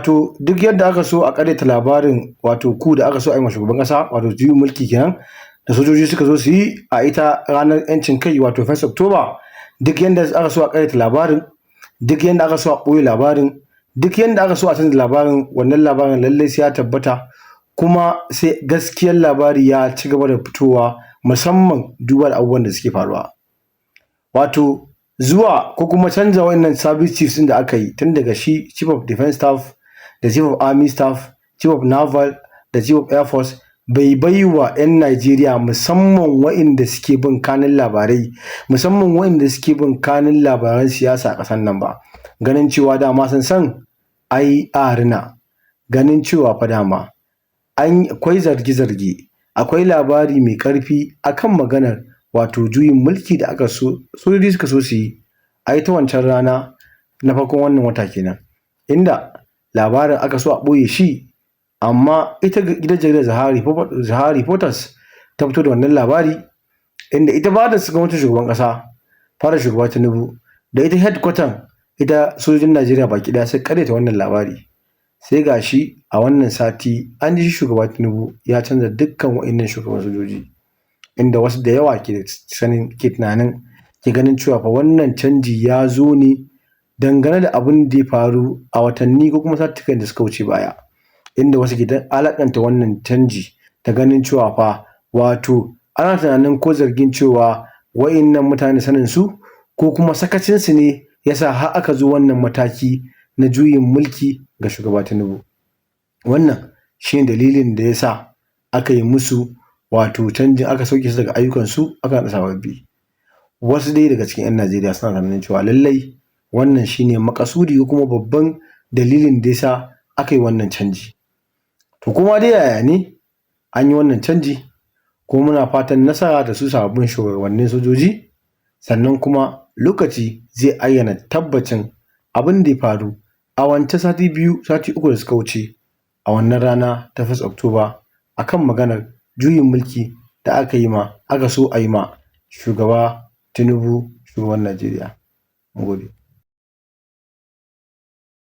Wato duk yadda aka so a ƙaryata labarin wato coup da aka so a yi ma shugaban ƙasa wato juyin mulki kenan da sojoji suka zo su yi a ita ranar 'yancin kai wato 1st October, duk yadda aka so a ƙaryata labarin, duk yadda aka so a ɓoye labarin, duk yadda aka so a canza labarin, wannan labarin lallai sai ya tabbata kuma sai gaskiyar labari ya ci gaba da fitowa musamman duba da abubuwan da suke faruwa. Wato zuwa ko kuma canza waɗannan service chiefs ɗin da aka yi tun daga shi Chief of Defence Staff da Chief of Army Staff, Chief of Naval da Chief of Air Force bai bai wa 'yan Najeriya musamman waɗanda suke bin kanun labarai, musamman waɗanda suke bin kanun labaran siyasa a ƙasar nan ba. Ganin cewa dama sun san ai a rina, ganin cewa fa dama akwai zarge-zarge, akwai labari mai ƙarfi akan maganar wato juyin mulki da aka so sojoji suka so su yi a ita wancan rana na farkon wannan wata kenan, inda labarin aka so a ɓoye shi amma ita gidan jaridar Zahara Reporters ta fito da wannan labari, inda ita ba da gwamnatin shugaban ƙasa fara shugaba Tinubu da ita headquarter ita sojojin Najeriya baki ɗaya sai ƙaryata wannan labari. Sai ga shi a wannan sati an ji shugaba Tinubu ya canza dukkan waɗannan shugaban sojoji, inda wasu da yawa ke tunanin ke ganin cewa fa wannan canji ya zo ne dangane da abin da ya faru a watanni ko kuma satukan da suka wuce baya, inda wasu ke alaƙanta wannan canji ta ganin cewa fa wato ana tunanin ko zargin cewa waɗannan mutane sanin su ko kuma sakacinsu ne yasa har aka zo wannan mataki na juyin mulki ga shugaba Tinubu. Wannan shi ne dalilin da ya sa aka yi musu wato canjin, aka sauke su daga ayyukansu aka naɗa sababbi. Wasu dai daga cikin 'yan Najeriya suna tunanin cewa lallai wannan shi ne maƙasudi ko kuma babban dalilin da ya sa aka yi wannan canji. To kuma dai yaya ne an yi wannan canji kuma muna fatan nasara da su sababbin shugabannin sojoji, sannan kuma lokaci zai ayyana tabbacin abin da ya faru a wancan sati uku da suka wuce a wannan rana ta 1st October akan maganar juyin mulki da aka so a yi ma shugaba Tinubu shugaban Najeriya. Mun gode.